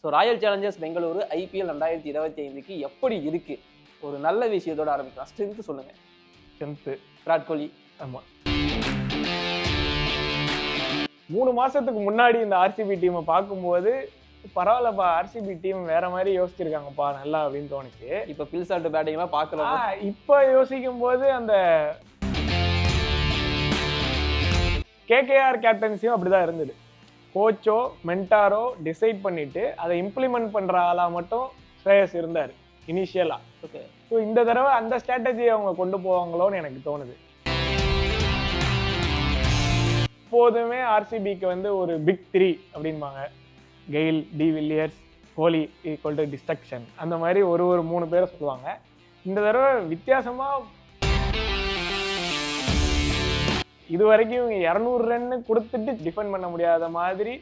So Royal Challengers Bengaluru IPL 2025க்கு எப்படி இருக்கு? ஒரு நல்ல விஷயத்தோட ஆரம்பிக்கலாம். ஸ்ட்ரென்த் சொல்லுங்க. ஸ்ட்ரென்த் விராட் கோலி. ஆமாம், 3 மாசத்துக்கு முன்னாடி இந்த ஆர்சிபி டீமை பார்க்கும்போது பரவாயில்லப்பா, ஆர்சிபி டீம் வேற மாதிரி யோசிச்சிருக்காங்கப்பா நல்லா அப்படின்னு தோணுச்சு. இப்போ பில்சால்ட் பேட்டிங்லாம் பார்க்கலாம். இப்போ யோசிக்கும் போது அந்த கேகேஆர் கேப்டன்சியும் அப்படிதான் இருந்தது. கோச்சோ மென்டாரோ டிசைட் பண்ணிட்டு அதை இம்ப்ளிமெண்ட் பண்ற ஆளா மட்டும் ஸ்ரேயஸ் இருந்தார் இனிஷியலா. ஓகே, ஸோ இந்த தடவை அந்த ஸ்ட்ராட்டஜியை அவங்க கொண்டு போவாங்களோன்னு எனக்கு தோணுது. எப்போதுமே ஆர்சிபிக்கு வந்து ஒரு பிக் 3 அப்படின்பாங்க. Gayle, de Villiers, Kohli equal to destruction, அந்த மாதிரி ஒரு 3 பேரை சொல்லுவாங்க. இந்த தடவை வித்தியாசமா இது வரைக்கும் இவங்க 200 ரன்னு கொடுத்துட்டு டிஃபெண்ட் பண்ண முடியாத மாதிரி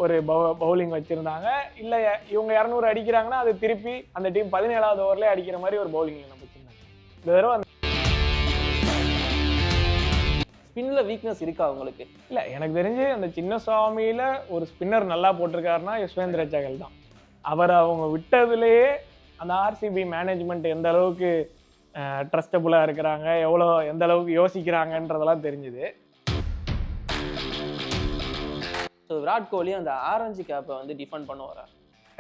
ஒரு பவுலிங் வச்சிருந்தாங்க. இல்ல இவங்க 200 அடிக்கிறாங்கன்னா அது திருப்பி அந்த டீம் 17வது ஓவர்லேயே அடிக்கிற மாதிரி ஒரு பவுலிங் நம்ம வச்சிருந்தாங்க. இந்த தடவை ஸ்பின்ல வீக்னஸ் இருக்கா உங்களுக்கு? இல்ல, எனக்கு தெரிஞ்சு அந்த சின்னசாமியில ஒரு ஸ்பின்னர் நல்லா போட்டிருக்காருன்னா யஸ்வேந்திர சகல் தான். அவர் அவங்க விட்டதுலேயே அந்த ஆர்சிபி மேனேஜ்மெண்ட் எந்த அளவுக்கு ட்ரஸ்டபுளாக இருக்கிறாங்க, எந்த அளவுக்கு யோசிக்கிறாங்கன்றதெல்லாம் தெரிஞ்சுது. ஸோ விராட் கோலி அந்த ஆரஞ்சு கேப்பை வந்து டிஃபெண்ட் பண்ணுவாரா?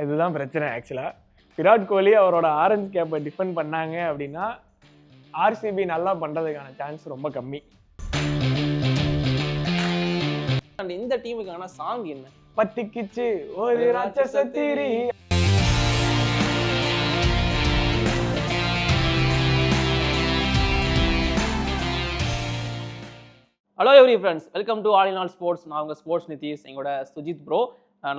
இதுதான் பிரச்சனை. ஆக்சுவலாக விராட் கோலி அவரோட ஆரஞ்சு கேப்பை டிஃபெண்ட் பண்ணாங்க அப்படின்னா ஆர்சிபி நல்லா பண்ணுறதுக்கான சான்ஸ் ரொம்ப கம்மி. அண்ட் இந்த டீமுக்கான சாங் என்ன? பத்திக்கிச்சு ஒரு ராட்சச தீரி. Hello every friends, welcome to all in all sports. நான் உங்கள் ஸ்போர்ட்ஸ் நிதிஷ், எங்களோட சுஜித் ப்ரோ.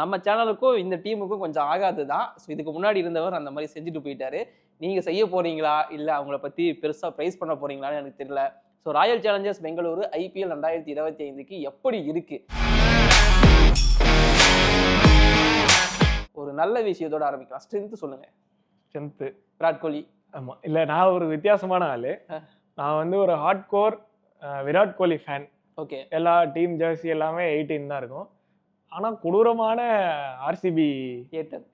நம்ம சேனலுக்கும் இந்த டீமுக்கும் கொஞ்சம் ஆகாது தான். ஸோ இதுக்கு முன்னாடி இருந்தவர் அந்த மாதிரி செஞ்சுட்டு போயிட்டாரு. நீங்கள் செய்ய போகிறீங்களா இல்லை அவங்கள பற்றி பெருசாக ப்ரைஸ் பண்ண போகிறீங்களான்னு எனக்கு தெரியல. So Royal Challengers Bengaluru IPL 2025க்கு எப்படி இருக்கு? ஒரு நல்ல விஷயத்தோட ஆரம்பிக்கலாம். ஸ்ட்ரென்த் சொல்லுங்க. ஸ்ட்ரென்த் விராட் கோலி. ஆமாம், இல்லை நான் ஒரு வித்தியாசமான ஆள். நான் வந்து ஒரு hardcore Virat Kohli fan. Okay, எல்லா டீம் ஜெர்சி எல்லாமே 18 தான் இருக்கும். ஆனால் கொடூரமான ஆர்சிபி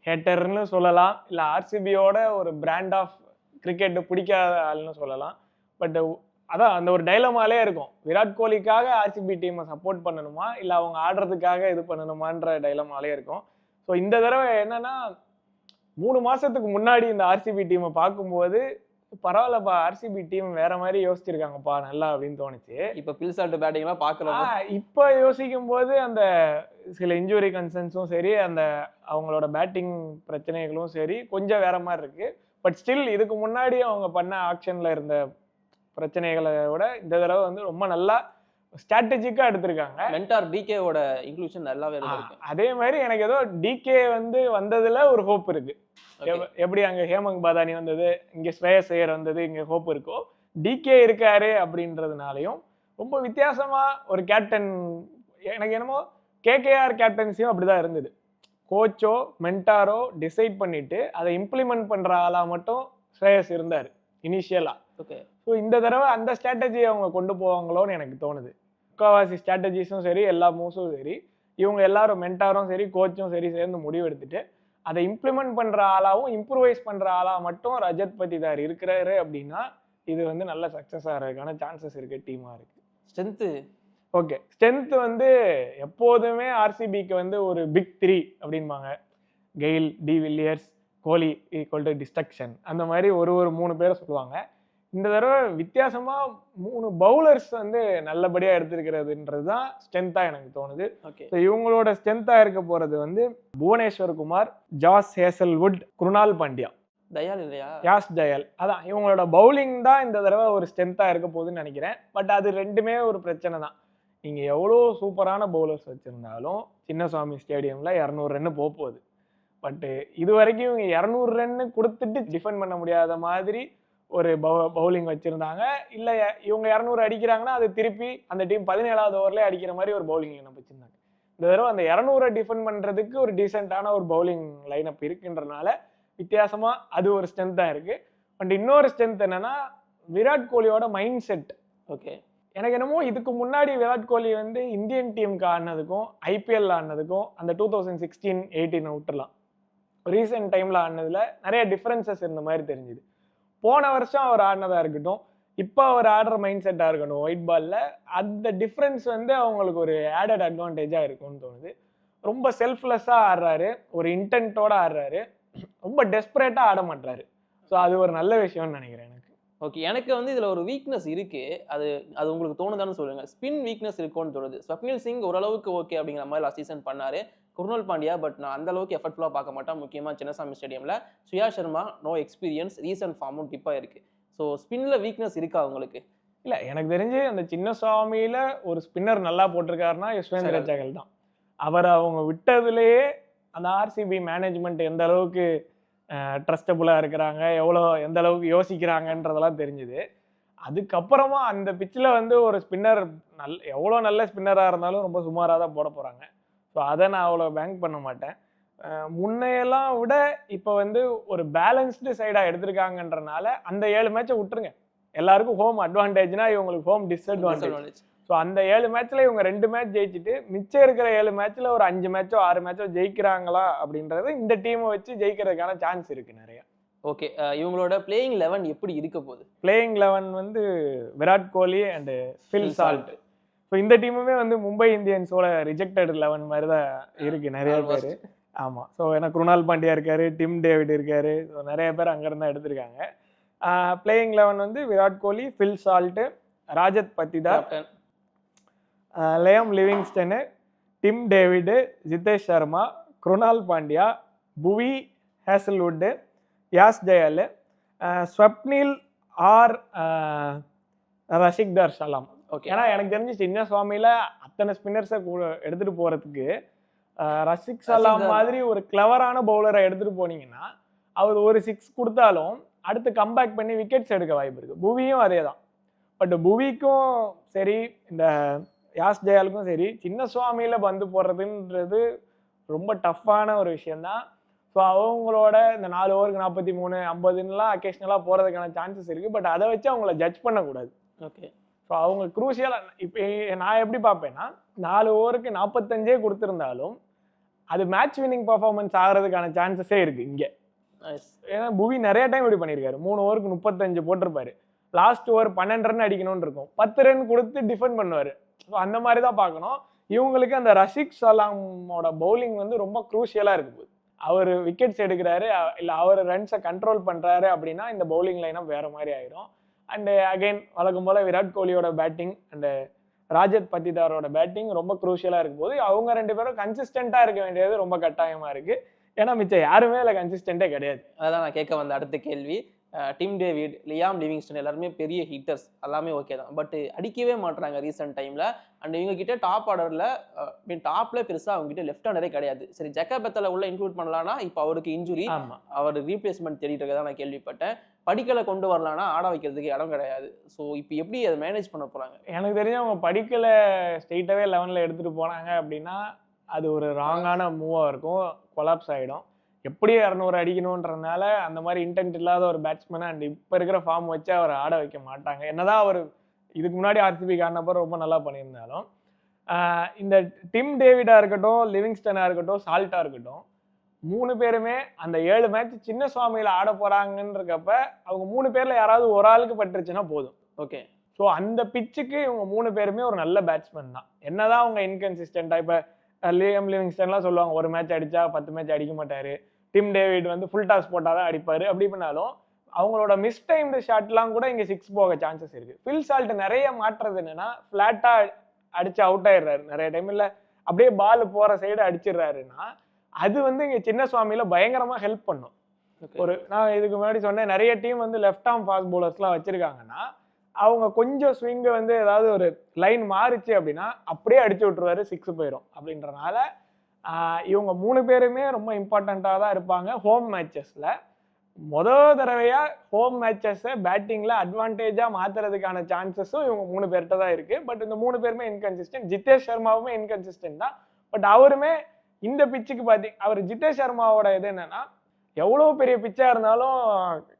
ஹேட்டர்னு சொல்லலாம். இல்லை ஆர்சிபியோட ஒரு பிராண்ட் ஆஃப் கிரிக்கெட் பிடிக்காத ஆள்னு சொல்லலாம். பட் அதான் அந்த ஒரு டைலமாலே இருக்கும். விராட் கோலிக்காக ஆர்சிபி டீமை சப்போர்ட் பண்ணணுமா இல்லை அவங்க ஆடுறதுக்காக இது பண்ணணுமான்ற டைலமாலே இருக்கும். ஸோ இந்த தடவை என்னன்னா 3 மாசத்துக்கு முன்னாடி இந்த ஆர்சிபி டீமை பார்க்கும்போது பரவாயில்லப்பா, ஆர்சிபி டீம் வேற மாதிரி யோசிச்சிருக்காங்கப்பா நல்லா அப்படின்னு தோணுச்சு. இப்போ பில்சால்ட் பேட்டிங்லாம் பார்க்கலாம். இப்போ யோசிக்கும் போது அந்த சில இன்ஜுரி கன்சர்ன்ஸும் சரி, அந்த அவங்களோட பேட்டிங் பிரச்சனைகளும் சரி கொஞ்சம் வேற மாதிரி இருக்கு. பட் ஸ்டில் இதுக்கு முன்னாடி அவங்க பண்ண ஆக்ஷன்ல இருந்த பிரச்சனைகளை விட இந்த தடவை வந்து ரொம்ப நல்லா ஸ்ட்ராட்டஜிக்கா எடுத்திருக்காங்க. மென்டார் டிகேவோட இன்க்ளூஷன் நல்லாவே இருக்கு. அதே மாதிரி எனக்கு ஏதோ டிகே வந்து வந்ததுல ஒரு ஹோப் இருக்கு. எப்படி அங்க ஹேமந்த் பாதானி வந்தது, இங்க ஸ்ரேயஸ் ஐயர் வந்தது, இங்க ஹோப் இருக்கோ, டிகே இருக்காரு அப்படின்றதுனாலையும் ரொம்ப வித்தியாசமா ஒரு கேப்டன். எனக்கு என்னமோ கேகேஆர் கேப்டன்சியும் அப்படிதான் இருந்தது. கோச்சோ மென்டாரோ டிசைட் பண்ணிட்டு அதை இம்ப்ளிமெண்ட் பண்ற ஆளா மட்டும் ஸ்ரேயஸ் இருந்தார் இனிஷியலா. ஓகே, ஸோ இந்த தடவை அந்த ஸ்ட்ராட்டஜியை அவங்க கொண்டு போவாங்களோன்னு எனக்கு தோணுது. முக்கால்வாசி ஸ்ட்ராட்டஜிஸும் சரி, எல்லா மூவ்ஸும் சரி, இவங்க எல்லாரும் மென்டாரும் சரி கோச்சும் சரி சேர்ந்து முடிவெடுத்துட்டு அதை இம்ப்ளிமெண்ட் பண்ற ஆளாவும் இம்ப்ரூவைஸ் பண்ற ஆளா மட்டும் ரஜத் பட்டிதார் இருக்கிறாரு அப்படின்னா இது வந்து நல்ல சக்சஸ் ஆகிறதுக்கான சான்சஸ் இருக்கு. டீமா இருக்கு. ஸ்ட்ரென்த் ஓகே, ஸ்ட்ரென்த் வந்து எப்போதுமே ஆர்சிபிக்கு வந்து ஒரு பிக் 3 அப்படின்பாங்க. Gayle, de Villiers, Kohli equal to destruction, அந்த மாதிரி ஒரு 3 பேரை சொல்லுவாங்க. இந்த தடவை வித்தியாசமா 3 பவுலர்ஸ் வந்து நல்லபடியா எடுத்திருக்கிறதுன்றது தான் ஸ்ட்ரென்த்தா எனக்கு தோணுது. இவங்களோட ஸ்ட்ரென்த்தா இருக்க போறது வந்து புவனேஸ்வர் குமார், ஜாஸ் ஹேசல்வுட், குருணால் பாண்டியா, தயால் இல்லையா, யாஸ் தயால். அதான் இவங்களோட பவுலிங் தான் இந்த தடவை ஒரு ஸ்ட்ரென்த்தா இருக்க போகுதுன்னு நினைக்கிறேன். பட் அது ரெண்டுமே ஒரு பிரச்சனை தான். நீங்க எவ்வளோ சூப்பரான பவுலர்ஸ் வச்சிருந்தாலும் சின்னசாமி ஸ்டேடியம்ல 200 ரன்னு போகுது. பட் இது வரைக்கும் இவங்க 200 ரன்னு கொடுத்துட்டு டிஃபெண்ட் பண்ண முடியாத மாதிரி ஒரு பவுலிங் வச்சிருந்தாங்க. இல்ல இவங்க 200 அடிக்கிறாங்கன்னா அது திருப்பி அந்த டீம் 17வது ஓவர்லேயே அடிக்கிற மாதிரி ஒரு பவுலிங் லைனப் வச்சிருந்தாங்க. இந்த தடவை அந்த 200 டிஃபெண்ட் பண்றதுக்கு ஒரு டீசென்டான ஒரு பவுலிங் லைனப் இருக்குன்றனால வித்தியாசமா அது ஒரு ஸ்ட்ரென்த்தா இருக்கு. பட் இன்னொரு ஸ்ட்ரென்த் என்னன்னா விராட் கோலியோட மைண்ட் செட். ஓகே, எனக்கு என்னமோ இதுக்கு முன்னாடி விராட் கோலி வந்து இந்தியன் டீமுக்கு ஆடினதுக்கும் ஐபிஎல் ஆடினதுக்கும் அந்த 2016-18 விட்டுலாம் ரீசெண்ட் டைமில் ஆடினதில் நிறைய டிஃப்ரென்சஸ் இருந்த மாதிரி தெரிஞ்சுது. போன வருஷம் அவர் ஆடினதாக இருக்கட்டும், இப்போ அவர் ஆடுற மைண்ட் செட்டாக இருக்கட்டும் ஒயிட் பாலில், அந்த டிஃப்ரென்ஸ் வந்து அவங்களுக்கு ஒரு ஆடட் அட்வான்டேஜாக இருக்கும்னு தோணுது. ரொம்ப செல்ஃப்லெஸ்ஸாக ஆடுறாரு, ஒரு இன்டென்ட்டோட ஆடுறாரு, ரொம்ப டெஸ்பரேட்டாக ஆட மாட்டாரு. ஸோ அது ஒரு நல்ல விஷயம்னு நினைக்கிறேன் எனக்கு. ஓகே, எனக்கு வந்து இதில் ஒரு வீக்னஸ் இருக்கு. அது அது உங்களுக்கு தோணுதான்னு சொல்லுங்க. ஸ்பின் வீக்னஸ் இருக்கும்னு தோணுது. ஸ்வப்னில் சிங் ஓரளவுக்கு ஓகே அப்படிங்கிற மாதிரி லாஸ்ட் சீசன் பண்ணாரு. குர்னல் பாண்டியா பட் நான் அந்த அளவுக்கு எஃபர்ட்ஃபுல்லாக பார்க்க மாட்டேன். முக்கியமாக சின்னசாமி ஸ்டேடியமில் Suyash Sharma no experience, recent ஃபார்மும் டிப்பாக இருக்கு. ஸோ ஸ்பின்ல வீக்னஸ் இருக்கா உங்களுக்கு? இல்லை, எனக்கு தெரிஞ்சு அந்த சின்னசாமியில் ஒரு ஸ்பின்னர் நல்லா போட்டிருக்காருன்னா யஸ்வேந்திர சகல் தான். அவர் அவங்க விட்டதுலேயே அந்த ஆர்சிபி மேனேஜ்மெண்ட் எந்த அளவுக்கு ட்ரஸ்டபுளாக இருக்கிறாங்க, எந்த அளவுக்கு யோசிக்கிறாங்கன்றதெல்லாம் தெரிஞ்சுது. அதுக்கப்புறமா அந்த பிச்சில் வந்து ஒரு ஸ்பின்னர் எவ்வளோ நல்ல ஸ்பின்னராக இருந்தாலும் ரொம்ப சுமாராக தான் போட போகிறாங்க. ஸோ அதை நான் அவ்வளோ பேங்க் பண்ண மாட்டேன். முன்னையெல்லாம் விட இப்போ வந்து ஒரு பேலன்ஸ்டு சைடாக எடுத்திருக்காங்கன்றனால அந்த 7 மேட்சை விட்டுருங்க. எல்லாருக்கும் ஹோம் அட்வான்டேஜ்னா இவங்களுக்கு ஹோம் டிஸ்அட்வான்டேஜ். ஸோ அந்த 7 மேட்ச்ல இவங்க 2 மேட்ச் ஜெயிச்சுட்டு மிச்சம் இருக்கிற 7 மேட்ச்ல ஒரு 5 மேட்சோ 6 மேட்சோ ஜெயிக்கிறாங்களா அப்படின்றது இந்த டீமை வச்சு ஜெயிக்கிறதுக்கான சான்ஸ் இருக்கு நிறைய. ஓகே, இவங்களோட பிளேயிங் 11 எப்படி இருக்க போகுது? பிளேயிங் 11 வந்து விராட் கோலி அண்ட் ஃபில் சால்ட். ஸோ இந்த டீமுமே வந்து மும்பை இந்தியன்ஸோட ரிஜெக்டட் 11 மாதிரி தான் இருக்கு நிறைய பேர். ஆமாம், ஸோ எனக்கு குருணால் பாண்டியா இருக்காரு, டிம் டேவிட் இருக்காரு, ஸோ நிறைய பேர் அங்கேருந்து எடுத்திருக்காங்க. பிளேயிங் 11 வந்து Virat Kohli, Phil Salt, Rajat Patidar, Liam Livingstone, Tim David, Jitesh Sharma, Krunal Pandya, Bhuvi Hazlewood, யாஸ் ஜயல், Swapnil R ரஷிக்தார் சலாம். ஓகே, ஏன்னா எனக்கு தெரிஞ்சு சின்னசுவாமியில் அத்தனை ஸ்பின்னர்ஸை எடுத்துகிட்டு போகிறதுக்கு ரஷிக் சலாம் மாதிரி ஒரு கிளவரான பவுலரை எடுத்துகிட்டு போனீங்கன்னா அவர் ஒரு 6 கொடுத்தாலும் அடுத்து கம்பேக் பண்ணி விக்கெட்ஸ் எடுக்க வாய்ப்பு இருக்குது. புவியும் அதே தான். பட் புவிக்கும் சரி இந்த யாஸ் ஜயாலுக்கும் சரி சின்னசுவாமியில் பந்து போடுறதுன்றது ரொம்ப டஃப்பான ஒரு விஷயந்தான். ஸோ அவங்களோட இந்த 4 ஓவருக்கு 43, 50ன்னுலாம் அக்கேஷனலாக போகிறதுக்கான சான்சஸ் இருக்குது. பட் அதை வச்சு அவங்கள ஜட்ஜ் பண்ணக்கூடாது. ஓகே, ஸோ அவங்க குரூஷியலாக இப்போ நான் எப்படி பார்ப்பேன்னா 4 ஓவருக்கு 45 கொடுத்துருந்தாலும் அது மேட்ச் வின்னிங் பர்ஃபார்மன்ஸ் ஆகிறதுக்கான சான்சஸே இருக்குது இங்கே. ஏன்னா புவி நிறைய டைம் இப்படி பண்ணியிருக்காரு. 3 ஓவருக்கு 35 போட்டிருப்பாரு, லாஸ்ட் ஓவர் 12 ரன் அடிக்கணும்னு இருக்கும், 10 ரன் கொடுத்து டிஃபெண்ட் பண்ணுவார். ஸோ அந்த மாதிரி தான் பார்க்கணும். இவங்களுக்கு அந்த ரஷிக் சலாமோட பவுலிங் வந்து ரொம்ப குரூஷியலாக இருக்குது. அவர் விக்கெட்ஸ் எடுக்கிறாரு இல்லை அவர் ரன்ஸை கண்ட்ரோல் பண்ணுறாரு அப்படின்னா இந்த பவுலிங் லைனாக வேறு மாதிரி ஆயிரும். அண்டு அகைன் வழக்கம் போல் விராட் கோலியோட பேட்டிங் அண்டு ராஜத் பத்திதாரோட பேட்டிங் ரொம்ப குரூஷியலாக இருக்கும் போது அவங்க 2 பேரும் கன்சிஸ்டண்ட்டாக இருக்க வேண்டியது ரொம்ப கட்டாயமாக இருக்குது. ஏன்னா மிச்சம் யாருமே இல்லை கன்சிஸ்டண்ட்டே கிடையாது. அதான் நான் கேட்க வந்த அடுத்த கேள்வி. டிம் டேவிட், லியாம் லிவிங்ஸ்டன் எல்லாருமே பெரிய ஹிட்டர்ஸ், எல்லாமே ஓகே தான். பட் அடிக்கவே மாட்டுறாங்க ரீசெண்ட் டைமில். அண்ட் இவங்க கிட்ட டாப் ஆர்டரில் டாப்பில் பெருசாக அவங்க கிட்ட லெஃப்ட் ஹேண்டரே கிடையாது. சரி, ஜக்கபெத்தலை உள்ள இன்க்ளூட் பண்ணலான்னா இப்போ அவருக்கு இன்ஜுரி, அவர் ரீப்ளேஸ்மெண்ட் தேடிட்டு இருக்கதான் நான் கேள்விப்பட்டேன். படிக்கலை கொண்டு வரலான்னா ஆட வைக்கிறதுக்கு இடம் கிடையாது. ஸோ இப்போ எப்படி அதை மேனேஜ் பண்ண போகிறாங்க? எனக்கு தெரிஞ்சு அவங்க படிக்கலை ஸ்ட்ரெயிட்டாகவே 11ல் எடுத்துகிட்டு போனாங்க அப்படின்னா அது ஒரு ராங்கான மூவாக இருக்கும், கொலாப்ஸ் ஆகிடும். எப்படியும் 200 அடிக்கணுன்றதுனால அந்த மாதிரி இன்டென்ட் இல்லாத ஒரு பேட்ஸ்மேனை அண்ட் இப்போ இருக்கிற ஃபார்ம் வச்சு அவர் ஆட வைக்க மாட்டாங்க. என்னதான் அவர் இதுக்கு முன்னாடி ஆர்சிபி ஆடினப்போ ரொம்ப நல்லா பண்ணியிருந்தாலும் இந்த டிம் டேவிடாக இருக்கட்டும், லிவிங்ஸ்டனாக இருக்கட்டும், சால்ட்டாக இருக்கட்டும், 3 பேருமே அந்த 7 மேட்ச் சின்னசுவாமியில் ஆட போகிறாங்கன்றப்ப அவங்க 3 பேரில் யாராவது ஒரு ஆளுக்கு பட்டுருச்சுன்னா போதும். ஓகே, ஸோ அந்த பிச்சுக்கு இவங்க 3 பேருமே ஒரு நல்ல பேட்ஸ்மேன் தான். என்னதான் அவங்க இன்கன்சிஸ்டண்டாக இப்போ லியாம் லிவிங்ஸ்டன்லாம் சொல்லுவாங்க ஒரு மேட்ச் அடித்தா 10 மேட்ச் அடிக்க மாட்டார், டிம் டேவிட் வந்து ஃபுல் டாஸ் போட்டால் தான் அடிப்பார் அப்படி பண்ணாலும் அவங்களோட மிஸ் டைம்டு ஷாட்லாம் கூட இங்கே 6 போக சான்சஸ் இருக்குது. ஃபில் சால்ட் நிறைய மாற்றுறது என்னென்னா ஃப்ளாட்டாக அடித்து அவுட் ஆயிடுறாரு நிறைய டைமில், அப்படியே பால் போகிற சைடு அடிச்சிடுறாருன்னா அது வந்து இங்கே சின்னசுவாமியில் பயங்கரமாக ஹெல்ப் பண்ணும். நான் இதுக்கு முன்னாடி சொன்னேன் நிறைய டீம் வந்து லெஃப்ட் ஆர்ம் ஃபாஸ்ட் பவுலர்ஸ்லாம் வச்சுருக்காங்கன்னா அவங்க கொஞ்சம் ஸ்விங்கை வந்து ஏதாவது ஒரு லைன் மாறிச்சு அப்படின்னா அப்படியே அடிச்சு விட்டுருவாரு, 6 போயிடும். அப்படின்றனால இவங்க 3 பேருமே ரொம்ப இம்பார்ட்டண்ட்டாக தான் இருப்பாங்க ஹோம் மேட்சஸில். தடவையாக ஹோம் மேட்சஸை பேட்டிங்கில் அட்வான்டேஜாக மாற்றுறதுக்கான சான்சஸும் இவங்க 3 பேர்கிட்ட தான் இருக்குது. பட் இந்த 3 பேருமே இன்கன்சிஸ்டன்ட். ஜிதேஷ் சர்மாவுமே இன்கன்சிஸ்டன்ட் தான். பட் அவருமே இந்த பிச்சுக்கு அவர் ஜிதேஷ் சர்மாவோட இது என்னன்னா எவ்வளோ பெரிய பிச்சாக இருந்தாலும்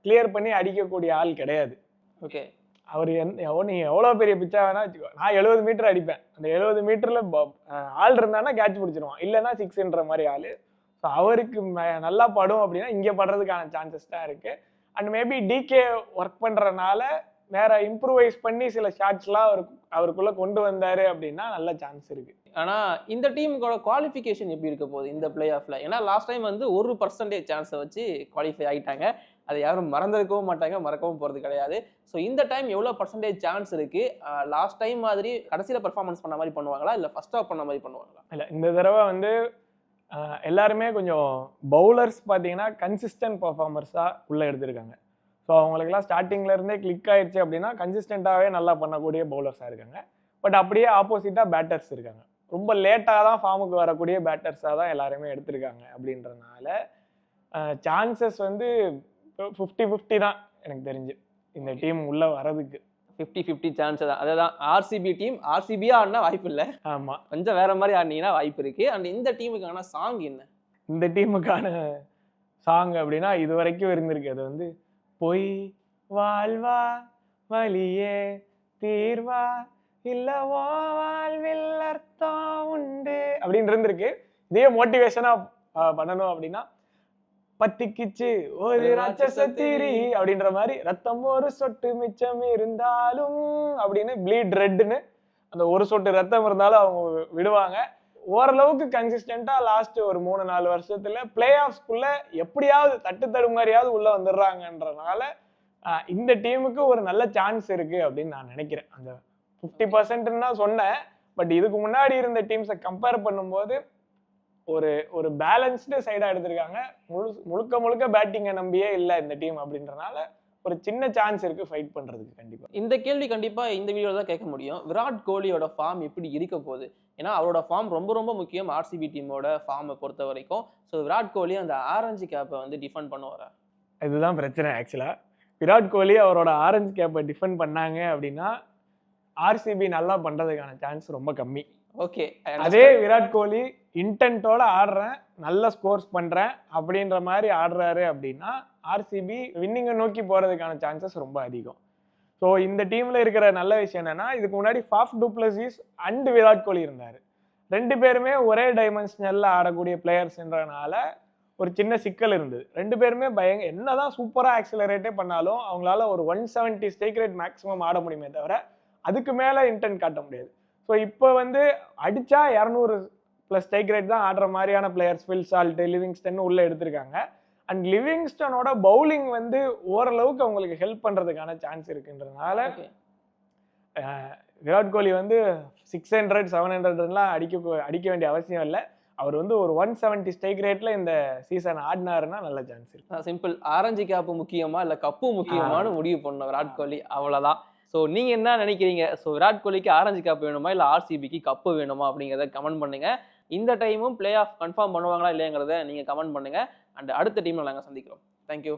கிளியர் பண்ணி அடிக்கக்கூடிய ஆள் கிடையாது. ஓகே, அவர் நீ எவ்வளோ பெரிய பிச்சா வேணா வச்சுக்கோ, நான் 70 மீட்டர் அடிப்பேன், அந்த 70 மீட்டரில் ஆள் இருந்தானா கேட்ச் பிடிச்சிருவான், இல்லைன்னா 6ன்ற மாதிரி ஆள். ஸோ ஸோ அவருக்கு நல்லா படும் அப்படின்னா இங்கே படுறதுக்கான சான்சஸ் தான் இருக்கு. அண்ட் மேபி டிகே ஒர்க் பண்றதுனால வேற இம்ப்ரூவைஸ் பண்ணி சில ஷாட்ஸ்லாம் அவருக்குள்ள கொண்டு வந்தாரு அப்படின்னா நல்ல சான்ஸ் இருக்கு. ஆனா இந்த டீமுக்கோட குவாலிஃபிகேஷன் எப்படி இருக்க போகுது இந்த பிளே ஆஃப்ல? ஏன்னா லாஸ்ட் டைம் வந்து 1% சான்ஸை வச்சு குவாலிஃபை ஆயிட்டாங்க. அதை யாரும் மறந்துருக்கவும் மாட்டாங்க, மறக்கவும் போறது கிடையாது. ஸோ இந்த டைம் எவ்வளோ % சான்ஸ் இருக்கு? லாஸ்ட் டைம் மாதிரி கடைசியில பெர்ஃபார்மன்ஸ் பண்ண மாதிரி பண்ணுவாங்களா, இல்ல ஃபர்ஸ்ட் ஆஃப் பண்ண மாதிரி பண்ணுவாங்களா? இல்ல இந்த தடவை வந்து எல்லாருமே கொஞ்சம் பவுலர்ஸ் பார்த்தீங்கன்னா கன்சிஸ்டன்ட் பர்ஃபார்மர்ஸா உள்ள எடுத்திருக்காங்க. ஸோ அவங்களுக்குலாம் ஸ்டார்டிங்ல இருந்தே கிளிக் ஆயிடுச்சு அப்படின்னா கன்சிஸ்டண்டாகவே நல்லா பண்ணக்கூடிய பவுலர்ஸாக இருக்காங்க. பட் அப்படியே ஆப்போசிட்டாக பேட்டர்ஸ் இருக்காங்க. ரொம்ப லேட்டாக தான் ஃபார்முக்கு வரக்கூடிய பேட்டர்ஸாக தான் எல்லாருமே எடுத்திருக்காங்க. அப்படின்றனால சான்சஸ் வந்து 50-50 தான் எனக்கு தெரிஞ்சு இந்த டீம் உள்ள வரதுக்கு. 50-50 சான்ஸ் தான். அதுதான் ஆர்சிபி டீம் ஆர்சிபியா ஆடினா வாய்ப்பு இல்லை. ஆமாம், கொஞ்சம் வேற மாதிரி ஆடினீங்கன்னா வாய்ப்பு இருக்கு. அண்ட் இந்த டீமுக்கான சாங் என்ன? இந்த டீமுக்கான சாங் அப்படின்னா இது வரைக்கும் இருந்திருக்கு. அது வந்து பொய் வாழ்வா வலியே தீர்வா இல்லவோ வாழ்வில் அர்த்தம் உண்டு அப்படின்னு இருந்திருக்கு. இதே மோட்டிவேஷனா பண்ணணும் அப்படின்னா பத்திக்கிச்சு ஒரு ராட்சசத்திரி அப்படின்ற மாதிரி ரத்தம் ஒரு சொட்டு மிச்சம் இருந்தாலும் அப்படின்னு ப்ளீட் ரெட்னு அந்த ஒரு சொட்டு ரத்தம் இருந்தாலும் அவங்க விடுவாங்க. ஓரளவுக்கு கன்சிஸ்டண்டா லாஸ்ட் ஒரு 3-4 வருஷத்துல பிளே ஆஃப்ஸ்குள்ள எப்படியாவது தட்டு தடுமாறியாவது உள்ள வந்துடுறாங்கன்றனால இந்த டீமுக்கு ஒரு நல்ல சான்ஸ் இருக்கு அப்படின்னு நான் நினைக்கிறேன். அந்த 50%ன்னு தான் சொன்னேன். பட் இதுக்கு முன்னாடி இருந்த டீம்ஸை கம்பேர் பண்ணும்போது ஒரு பேலன்ஸ்டு சைடா எடுத்திருக்காங்க. முழுக்க முழுக்க பேட்டிங்கை நம்பியே இல்லை இந்த டீம் அப்படின்றனால ஒரு சின்ன சான்ஸ் இருக்கு ஃபைட் பண்றதுக்கு. கண்டிப்பா இந்த கேள்வி கண்டிப்பா இந்த வீடியோல தான் கேட்க முடியும். விராட் கோலியோட ஃபார்ம் எப்படி இருக்க போகுது? ஏன்னா அவரோட ஃபார்ம் ரொம்ப ரொம்ப முக்கியம் ஆர்சிபி டீமோட ஃபார்மை பொறுத்த வரைக்கும். ஸோ விராட் கோலி அந்த ஆரஞ்சு கேப்பை வந்து டிஃபெண்ட் பண்ணுவாரா? இதுதான் பிரச்சனை. ஆக்சுவலா விராட் கோலி அவரோட ஆரஞ்சு கேப்பை டிஃபெண்ட் பண்ணாங்க அப்படின்னா ஆர்சிபி நல்லா பண்றதுக்கான சான்ஸ் ரொம்ப கம்மி. ஓகே, அதே விராட் கோலி இன்டென்ட்டோட ஆடுறேன், நல்ல ஸ்கோர்ஸ் பண்றேன் அப்படின்ற மாதிரி ஆடுறாரு அப்படின்னா ஆர்சிபி வின்னிங்கை நோக்கி போறதுக்கான சான்சஸ் ரொம்ப அதிகம். ஸோ இந்த டீம்ல இருக்கிற நல்ல விஷயம் என்னன்னா இதுக்கு முன்னாடி Faf du Plessis and Virat Kohli இருந்தாரு. 2 பேருமே ஒரே டைமென்ஷனல்ல ஆடக்கூடிய பிளேயர்ஸ்ன்றனால ஒரு சின்ன சிக்கல் இருந்தது. 2 பேருமே என்னதான் சூப்பரா ஆக்சிலரேட்டே பண்ணாலும் அவங்களால ஒரு 170 ஸ்ட்ரைக் ரேட் மேக்ஸிமம் ஆட முடியுமே தவிர அதுக்கு மேல இன்டென்ட் காட்ட முடியாது. ஸோ இப்போ வந்து அடிச்சா 200+ ஸ்ட்ரைக் ரேட் தான் ஆடுற மாதிரியான பிளேயர்ஸ் ஃபில் சால்ட், லிவிங்ஸ்டன் உள்ள எடுத்திருக்காங்க. அண்ட் லிவிங்ஸ்டனோட பவுலிங் வந்து ஓரளவுக்கு அவங்களுக்கு ஹெல்ப் பண்றதுக்கான சான்ஸ் இருக்குன்றதுனால விராட் கோலி வந்து 600-700 அடிக்க வேண்டிய அவசியம் இல்லை. அவர் வந்து ஒரு 170 ஸ்ட்ரைக் ரேட்ல இந்த சீசன் ஆடினாருன்னா நல்ல சான்ஸ் இருக்கு. சிம்பிள். ஆரஞ்சு கேப்பு முக்கியமா இல்ல கப்பு முக்கியமானு முடிவு பண்ண விராட் கோலி, அவ்வளவுதான். ஸோ நீங்க என்ன நினைக்கிறீங்க? ஸோ விராட் கோலிக்கு ஆரஞ்சு கேப் வேணுமா இல்ல ஆர்சிபிக்கு கப்பு வேணுமா அப்படிங்கிறத கமெண்ட் பண்ணுங்க. இந்த டைமும் பிளே ஆஃப் கன்ஃபார்ம் பண்ணுவாங்களா இல்லையாங்கிறத நீங்க கமெண்ட் பண்ணுங்க. அண்ட் அடுத்த டீம்ல நாங்கள் சந்திக்கிறோம். தேங்க்யூ.